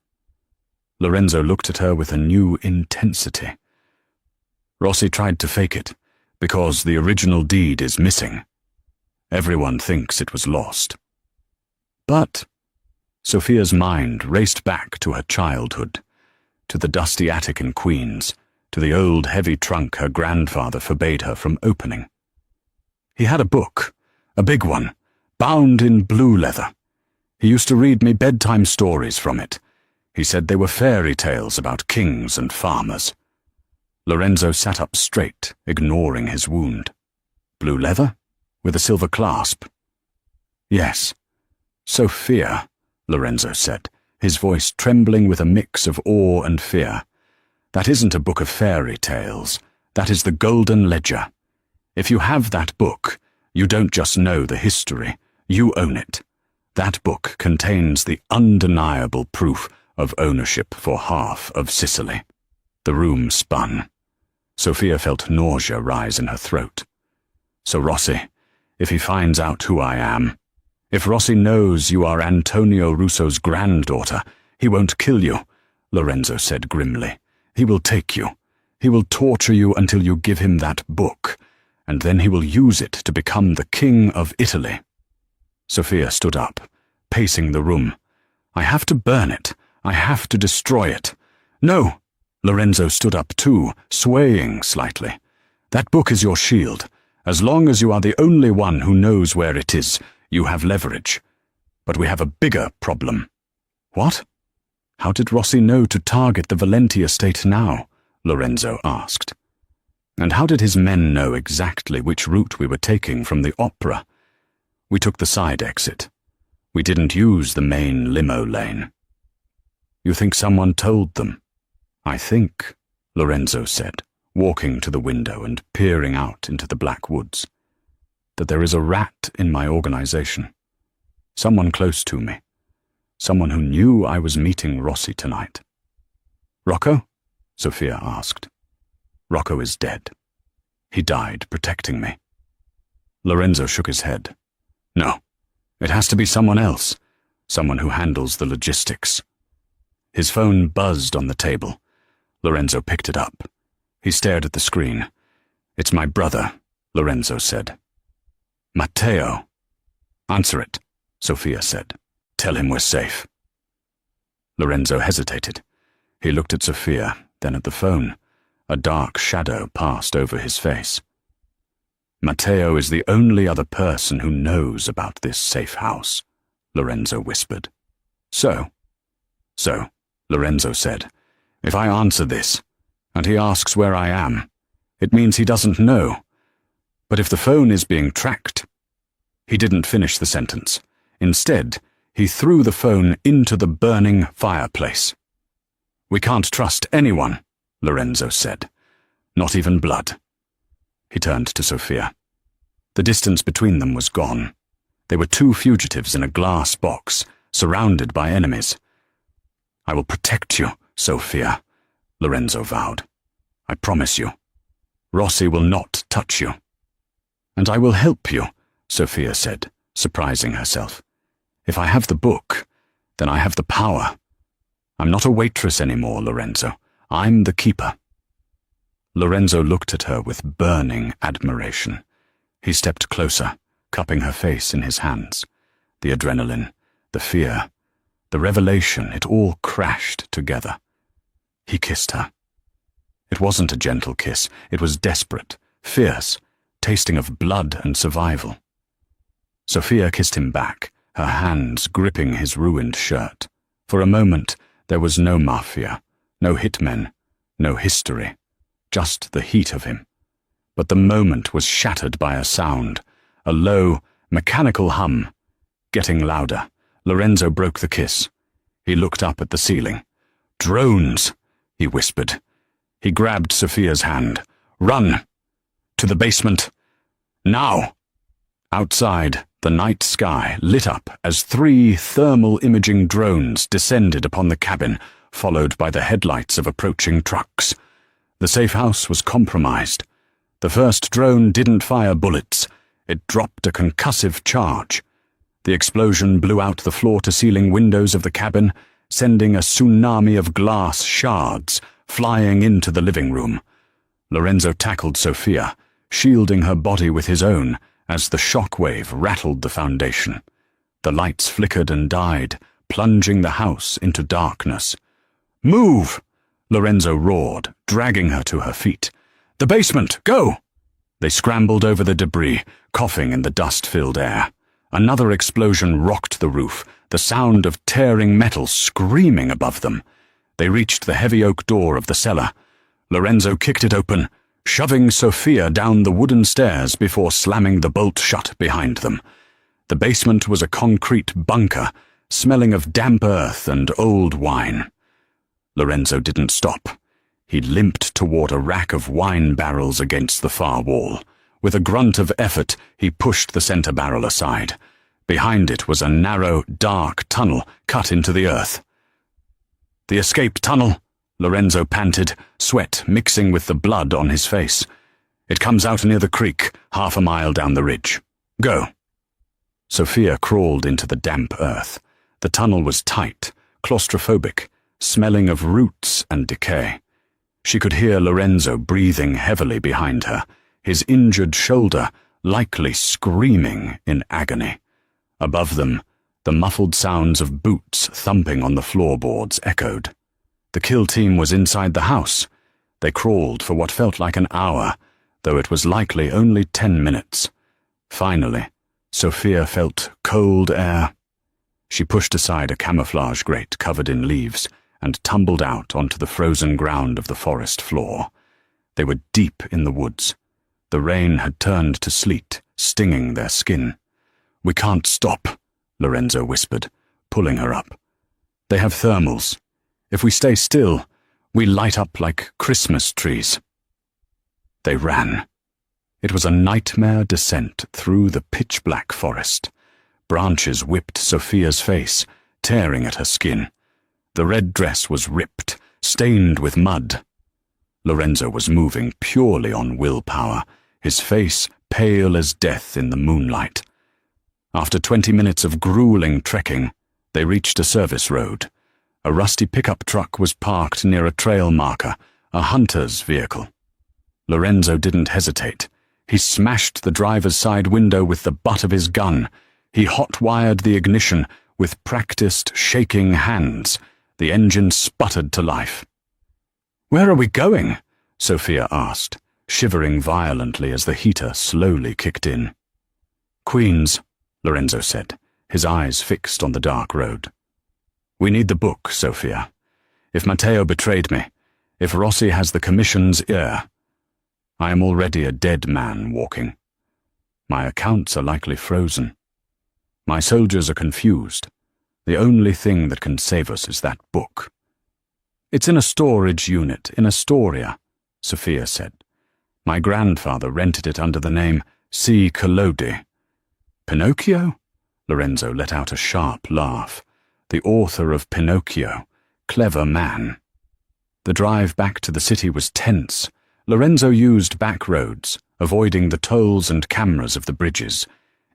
Lorenzo looked at her with a new intensity. Rossi tried to fake it, because the original deed is missing. Everyone thinks it was lost. But Sophia's mind raced back to her childhood, to the dusty attic in Queens, to the old heavy trunk her grandfather forbade her from opening. He had a book, a big one, bound in blue leather. He used to read me bedtime stories from it. He said they were fairy tales about kings and farmers. Lorenzo sat up straight, ignoring his wound. Blue leather? With a silver clasp? Yes. Sophia, Lorenzo said, his voice trembling with a mix of awe and fear. That isn't a book of fairy tales. That is the golden ledger. If you have that book, you don't just know the history, you own it. That book contains the undeniable proof of ownership for half of Sicily. The room spun. Sophia felt nausea rise in her throat. So Rossi, if he finds out who I am, if Rossi knows you are Antonio Russo's granddaughter, he won't kill you, Lorenzo said grimly. He will take you. He will torture you until you give him that book, and then he will use it to become the king of Italy. Sophia stood up, pacing the room. I have to burn it. I have to destroy it. No! Lorenzo stood up too, swaying slightly. That book is your shield. As long as you are the only one who knows where it is, you have leverage. But we have a bigger problem. What? How did Rossi know to target the Valenti estate now? Lorenzo asked. And how did his men know exactly which route we were taking from the opera? We took the side exit. We didn't use the main limo lane. You think someone told them? I think, Lorenzo said, walking to the window and peering out into the black woods, that there is a rat in my organization. Someone close to me. Someone who knew I was meeting Rossi tonight. Rocco? Sophia asked. Rocco is dead. He died protecting me. Lorenzo shook his head. No, it has to be someone else. Someone who handles the logistics. His phone buzzed on the table. Lorenzo picked it up. He stared at the screen. It's my brother, Lorenzo said. Matteo. Answer it, Sophia said. Tell him we're safe. Lorenzo hesitated. He looked at Sophia, then at the phone. A dark shadow passed over his face. Matteo is the only other person who knows about this safe house, Lorenzo whispered. So, Lorenzo said, if I answer this, and he asks where I am, it means he doesn't know. But if the phone is being tracked... He didn't finish the sentence. Instead, he threw the phone into the burning fireplace. We can't trust anyone, Lorenzo said. Not even blood. He turned to Sophia. The distance between them was gone. They were two fugitives in a glass box, surrounded by enemies. I will protect you, Sophia, Lorenzo vowed. I promise you. Rossi will not touch you. And I will help you, Sophia said, surprising herself. If I have the book, then I have the power. I'm not a waitress anymore, Lorenzo. I'm the keeper. Lorenzo looked at her with burning admiration. He stepped closer, cupping her face in his hands. The adrenaline, the fear, the revelation, it all crashed together. He kissed her. It wasn't a gentle kiss. It was desperate, fierce, tasting of blood and survival. Sophia kissed him back, her hands gripping his ruined shirt. For a moment, there was no mafia, no hitmen, no history, just the heat of him. But the moment was shattered by a sound, a low, mechanical hum. Getting louder, Lorenzo broke the kiss. He looked up at the ceiling. "Drones," he whispered. He grabbed Sophia's hand. "Run! To the basement! Now!" Outside, the night sky lit up as 3 thermal imaging drones descended upon the cabin, followed by the headlights of approaching trucks. The safe house was compromised. The first drone didn't fire bullets. It dropped a concussive charge. The explosion blew out the floor-to-ceiling windows of the cabin, sending a tsunami of glass shards flying into the living room. Lorenzo tackled Sophia, shielding her body with his own as the shockwave rattled the foundation. The lights flickered and died, plunging the house into darkness. "Move!" Lorenzo roared, dragging her to her feet. "The basement! Go!" They scrambled over the debris, coughing in the dust-filled air. Another explosion rocked the roof, the sound of tearing metal screaming above them. They reached the heavy oak door of the cellar. Lorenzo kicked it open, shoving Sophia down the wooden stairs before slamming the bolt shut behind them. The basement was a concrete bunker, smelling of damp earth and old wine. Lorenzo didn't stop. He limped toward a rack of wine barrels against the far wall. With a grunt of effort, he pushed the center barrel aside. Behind it was a narrow, dark tunnel cut into the earth. "The escape tunnel," Lorenzo panted, sweat mixing with the blood on his face. "It comes out near the creek, 1/2 mile down the ridge. Go." Sophia crawled into the damp earth. The tunnel was tight, claustrophobic, smelling of roots and decay. She could hear Lorenzo breathing heavily behind her, his injured shoulder likely screaming in agony. Above them, the muffled sounds of boots thumping on the floorboards echoed. The kill team was inside the house. They crawled for what felt like an hour, though it was likely only 10 minutes. Finally, Sophia felt cold air. She pushed aside a camouflage grate covered in leaves and tumbled out onto the frozen ground of the forest floor. They were deep in the woods. The rain had turned to sleet, stinging their skin. "We can't stop," Lorenzo whispered, pulling her up. "They have thermals. If we stay still, we light up like Christmas trees." They ran. It was a nightmare descent through the pitch-black forest. Branches whipped Sophia's face, tearing at her skin. The red dress was ripped, stained with mud. Lorenzo was moving purely on willpower, his face pale as death in the moonlight. After 20 minutes of grueling trekking, they reached a service road. A rusty pickup truck was parked near a trail marker, a hunter's vehicle. Lorenzo didn't hesitate. He smashed the driver's side window with the butt of his gun. He hot-wired the ignition with practiced, shaking hands. The engine sputtered to life. "Where are we going?" Sophia asked, shivering violently as the heater slowly kicked in. "Queens," Lorenzo said, his eyes fixed on the dark road. "We need the book, Sophia. If Matteo betrayed me, if Rossi has the Commission's ear, I am already a dead man walking. My accounts are likely frozen. My soldiers are confused. The only thing that can save us is that book." "It's in a storage unit in Astoria," Sophia said. "My grandfather rented it under the name C. Collodi." "Pinocchio?" Lorenzo let out a sharp laugh. The author of Pinocchio. Clever man. The drive back to the city was tense. Lorenzo used back roads, avoiding the tolls and cameras of the bridges.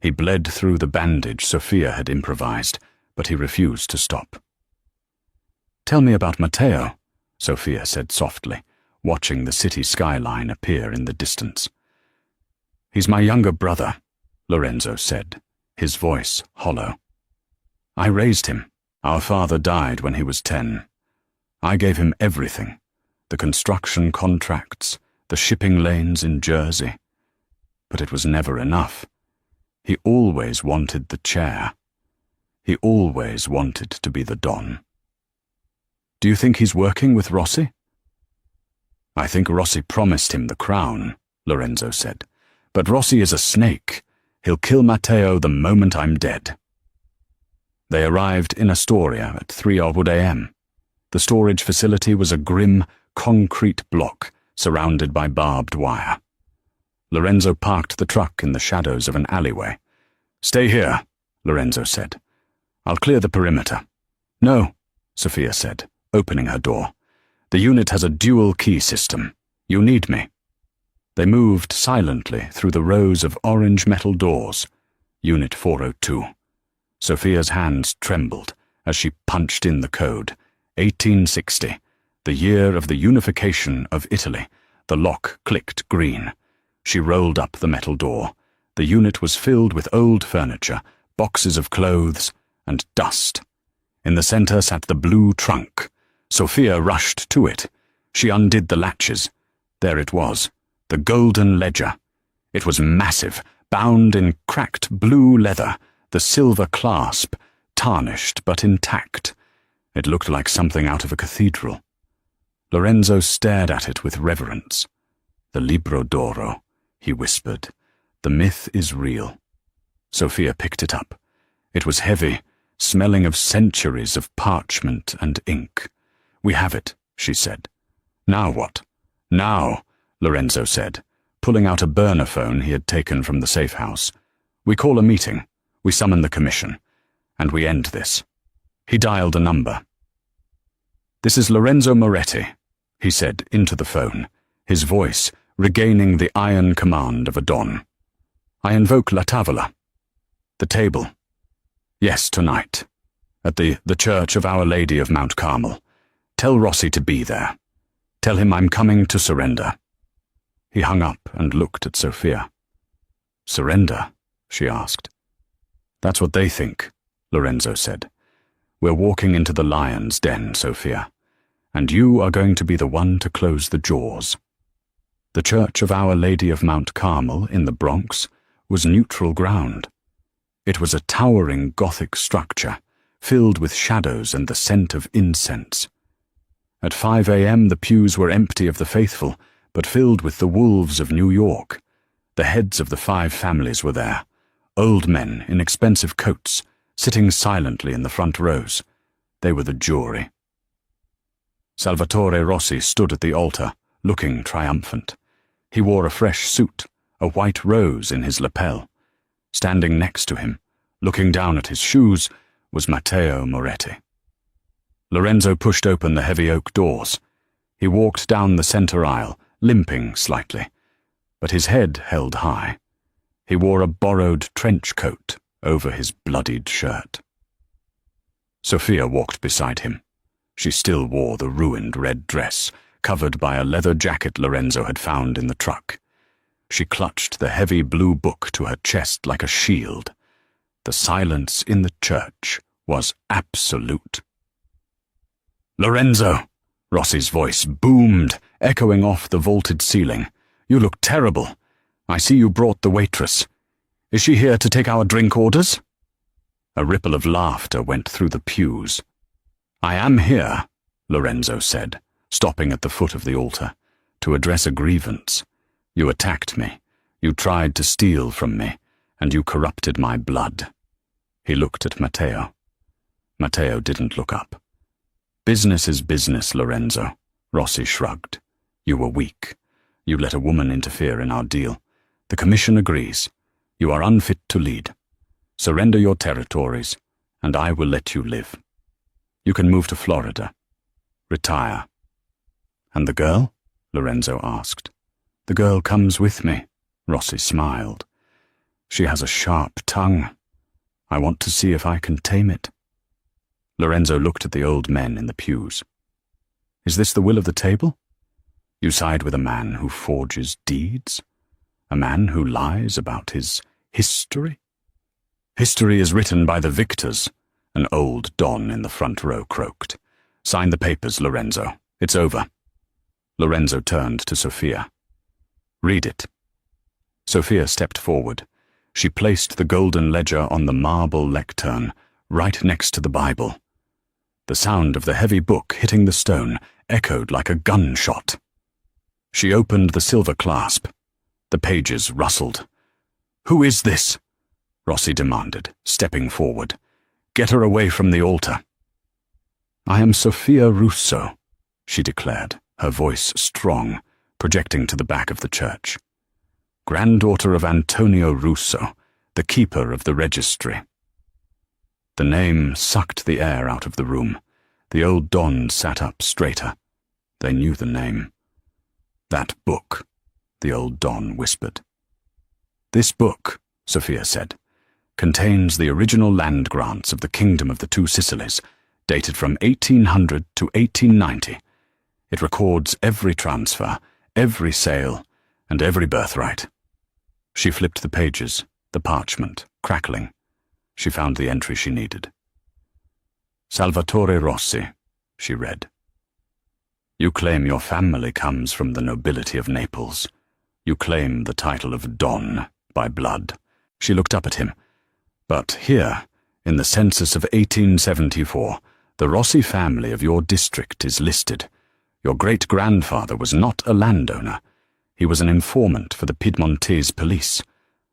He bled through the bandage Sophia had improvised, but he refused to stop. "Tell me about Matteo," Sophia said softly, watching the city skyline appear in the distance. "He's my younger brother," Lorenzo said, his voice hollow. "I raised him. Our father died when he was 10. I gave him everything, the construction contracts, the shipping lanes in Jersey. But it was never enough. He always wanted the chair. He always wanted to be the Don. "Do you think he's working with Rossi?" "I think Rossi promised him the crown," Lorenzo said. "But Rossi is a snake. He'll kill Matteo the moment I'm dead." They arrived in Astoria at 3:00 a.m. The storage facility was a grim, concrete block surrounded by barbed wire. Lorenzo parked the truck in the shadows of an alleyway. "Stay here," Lorenzo said. "I'll clear the perimeter." "No," Sophia said, opening her door. "The unit has a dual-key system. You need me." They moved silently through the rows of orange metal doors. Unit 402. Sophia's hands trembled as she punched in the code. 1860, the year of the unification of Italy. The lock clicked green. She rolled up the metal door. The unit was filled with old furniture, boxes of clothes, and dust. In the center sat the blue trunk. Sophia rushed to it. She undid the latches. There it was, the golden ledger. It was massive, bound in cracked blue leather, the silver clasp, tarnished but intact. It looked like something out of a cathedral. Lorenzo stared at it with reverence. "The Libro d'Oro," he whispered. "The myth is real." Sophia picked it up. It was heavy, smelling of centuries of parchment and ink. "We have it," she said. "Now what?" "Now," Lorenzo said, pulling out a burner phone he had taken from the safe house. "We call a meeting. We summon the commission. And we end this." He dialed a number. "This is Lorenzo Moretti," he said into the phone, his voice regaining the iron command of a Don. "I invoke La Tavola." "The table." "Yes, tonight. At the Church of Our Lady of Mount Carmel. Tell Rossi to be there. Tell him I'm coming to surrender." He hung up and looked at Sophia. "Surrender?" she asked. "That's what they think," Lorenzo said. "We're walking into the lion's den, Sophia, and you are going to be the one to close the jaws." The Church of Our Lady of Mount Carmel in the Bronx was neutral ground. It was a towering Gothic structure, filled with shadows and the scent of incense. At 5 a.m. the pews were empty of the faithful, but filled with the wolves of New York. The heads of the 5 families were there, old men in expensive coats, sitting silently in the front rows. They were the jury. Salvatore Rossi stood at the altar, looking triumphant. He wore a fresh suit, a white rose in his lapel. Standing next to him, looking down at his shoes, was Matteo Moretti. Lorenzo pushed open the heavy oak doors. He walked down the center aisle, limping slightly, but his head held high. He wore a borrowed trench coat over his bloodied shirt. Sophia walked beside him. She still wore the ruined red dress, covered by a leather jacket Lorenzo had found in the truck. She clutched the heavy blue book to her chest like a shield. The silence in the church was absolute. "Lorenzo!" Rossi's voice boomed, echoing off the vaulted ceiling. "You look terrible. I see you brought the waitress. Is she here to take our drink orders?" A ripple of laughter went through the pews. "I am here," Lorenzo said, stopping at the foot of the altar, "to address a grievance. You attacked me. You tried to steal from me, and you corrupted my blood." He looked at Matteo. Matteo didn't look up. "Business is business, Lorenzo," Rossi shrugged. "You were weak. You let a woman interfere in our deal. The commission agrees. You are unfit to lead. Surrender your territories, and I will let you live. You can move to Florida. Retire." "And the girl?" Lorenzo asked. "The girl comes with me," Rossi smiled. "She has a sharp tongue. I want to see if I can tame it." Lorenzo looked at the old men in the pews. "Is this the will of the table? You side with a man who forges deeds? A man who lies about his history?" "History is written by the victors," an old Don in the front row croaked. "Sign the papers, Lorenzo. It's over." Lorenzo turned to Sophia. "Read it." Sophia stepped forward. She placed the golden ledger on the marble lectern, right next to the Bible. The sound of the heavy book hitting the stone echoed like a gunshot. She opened the silver clasp. The pages rustled. "Who is this?" Rossi demanded, stepping forward. "Get her away from the altar." "I am Sophia Russo," she declared, her voice strong, projecting to the back of the church. "Granddaughter of Antonio Russo, the keeper of the registry." The name sucked the air out of the room. The old Don sat up straighter. They knew the name. "That book," the old Don whispered. "This book," Sophia said, "contains the original land grants of the Kingdom of the Two Sicilies, dated from 1800 to 1890. It records every transfer, every sale, and every birthright." She flipped the pages, the parchment, crackling. She found the entry she needed. "Salvatore Rossi," she read. "You claim your family comes from the nobility of Naples. You claim the title of Don by blood." She looked up at him. "But here, in the census of 1874, the Rossi family of your district is listed. Your great-grandfather was not a landowner. He was an informant for the Piedmontese police,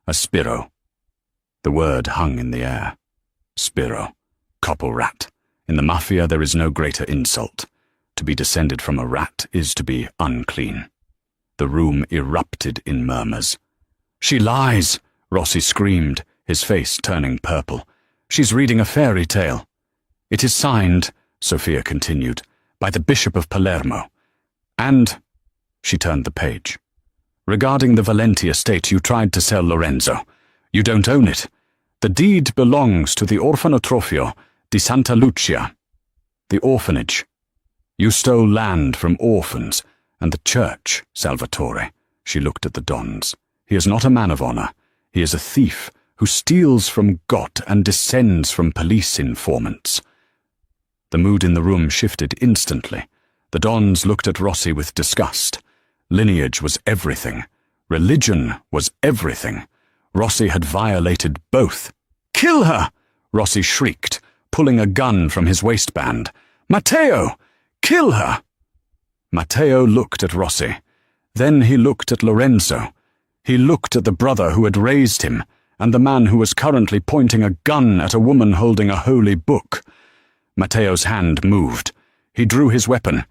a Spiro." The word hung in the air. Spiro. Copple rat. In the Mafia there is no greater insult. To be descended from a rat is to be unclean. The room erupted in murmurs. "She lies!" Rossi screamed, his face turning purple. "She's reading a fairy tale." "It is signed," Sophia continued, "by the Bishop of Palermo. And," she turned the page, "regarding the Valenti estate you tried to sell Lorenzo. You don't own it. The deed belongs to the Orfanotrofio di Santa Lucia, the orphanage. You stole land from orphans, and the church, Salvatore." She looked at the Dons. "He is not a man of honor. He is a thief who steals from God and descends from police informants." The mood in the room shifted instantly. The Dons looked at Rossi with disgust. Lineage was everything. Religion was everything. Rossi had violated both. "Kill her!" Rossi shrieked, pulling a gun from his waistband. "Matteo! Kill her!" Matteo looked at Rossi. Then he looked at Lorenzo. He looked at the brother who had raised him, and the man who was currently pointing a gun at a woman holding a holy book. Matteo's hand moved. He drew his weapon,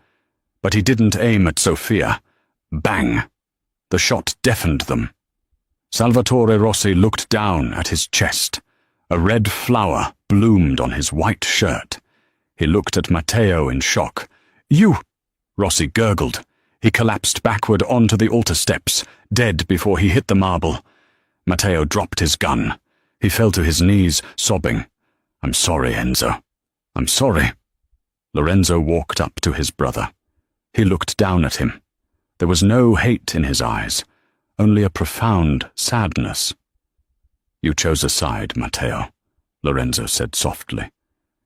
but he didn't aim at Sophia. Bang! The shot deafened them. Salvatore Rossi looked down at his chest. A red flower bloomed on his white shirt. He looked at Matteo in shock. "You!" Rossi gurgled. He collapsed backward onto the altar steps, dead before he hit the marble. Matteo dropped his gun. He fell to his knees, sobbing. "I'm sorry, Enzo. I'm sorry." Lorenzo walked up to his brother. He looked down at him. There was no hate in his eyes, only a profound sadness. "You chose a side, Matteo," Lorenzo said softly.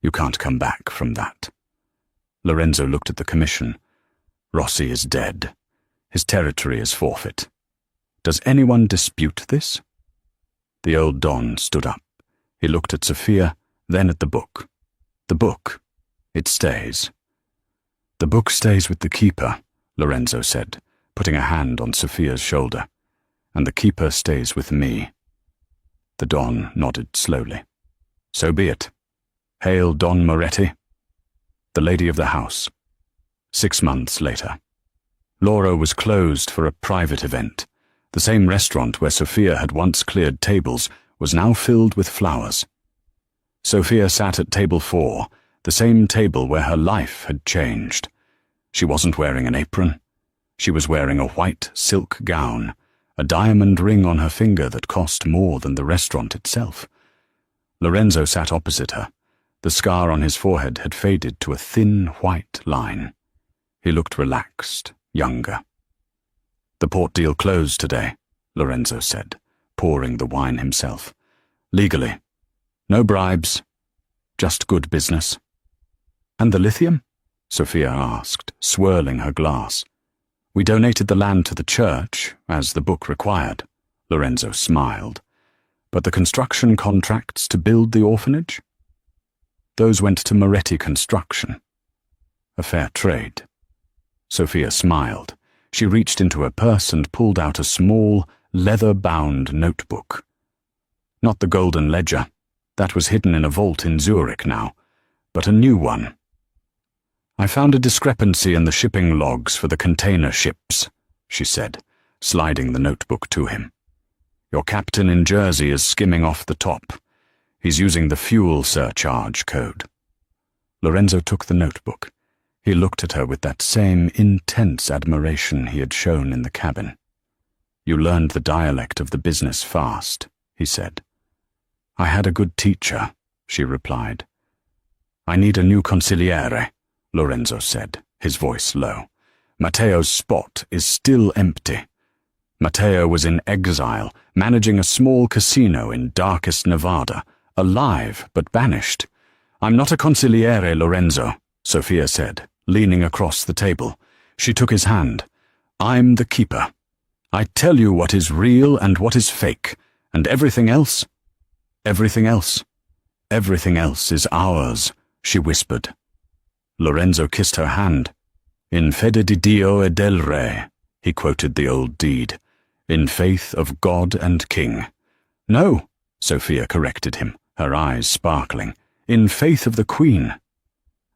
"You can't come back from that." Lorenzo looked at the commission. "Rossi is dead. His territory is forfeit. Does anyone dispute this?" The old Don stood up. He looked at Sophia, then at the book. "The book, it stays." "The book stays with the keeper," Lorenzo said, putting a hand on Sophia's shoulder. "And the keeper stays with me." The Don nodded slowly. "So be it. Hail Don Moretti." The lady of the house. 6 months later. Laura was closed for a private event. The same restaurant where Sophia had once cleared tables was now filled with flowers. Sophia sat at table 4, the same table where her life had changed. She wasn't wearing an apron. She was wearing a white silk gown, a diamond ring on her finger that cost more than the restaurant itself. Lorenzo sat opposite her. The scar on his forehead had faded to a thin white line. He looked relaxed, younger. "The port deal closed today," Lorenzo said, pouring the wine himself. "Legally. No bribes. Just good business." "And the lithium?" Sophia asked, swirling her glass. "We donated the land to the church, as the book required," Lorenzo smiled. But the construction contracts to build the orphanage? Those went to Moretti Construction. A fair trade. Sophia smiled. She reached into her purse and pulled out a small, leather-bound notebook. Not the golden ledger. That was hidden in a vault in Zurich now, but a new one. I found a discrepancy in the shipping logs for the container ships, she said, sliding the notebook to him. Your captain in Jersey is skimming off the top. He's using the fuel surcharge code. Lorenzo took the notebook. He looked at her with that same intense admiration he had shown in the cabin. You learned the dialect of the business fast, he said. I had a good teacher, she replied. I need a new consigliere, Lorenzo said, his voice low. Matteo's spot is still empty. Matteo was in exile, managing a small casino in darkest Nevada, alive but banished. I'm not a consigliere, Lorenzo, Sophia said, leaning across the table. She took his hand. I'm the keeper. I tell you what is real and what is fake, and everything else is ours, she whispered. Lorenzo kissed her hand. In fede di Dio e del Re, he quoted the old deed. In faith of God and King. No, Sophia corrected him, her eyes sparkling. In faith of the Queen.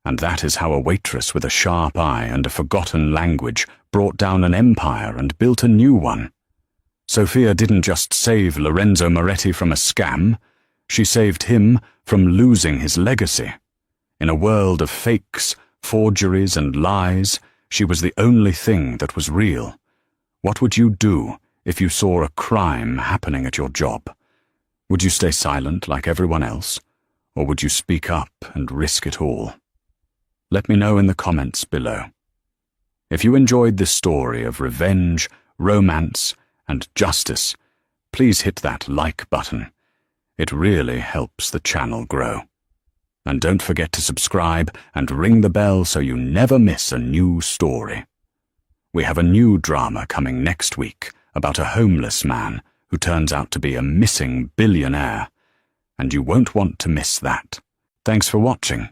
And that is how a waitress with a sharp eye and a forgotten language brought down an empire and built a new one. Sophia didn't just save Lorenzo Moretti from a scam, she saved him from losing his legacy. In a world of fakes, forgeries and lies, she was the only thing that was real. What would you do if you saw a crime happening at your job? Would you stay silent like everyone else, or would you speak up and risk it all? Let me know in the comments below. If you enjoyed this story of revenge, romance, and justice, please hit that like button. It really helps the channel grow. And don't forget to subscribe and ring the bell so you never miss a new story. We have a new drama coming next week about a homeless man who turns out to be a missing billionaire, and you won't want to miss that. Thanks for watching.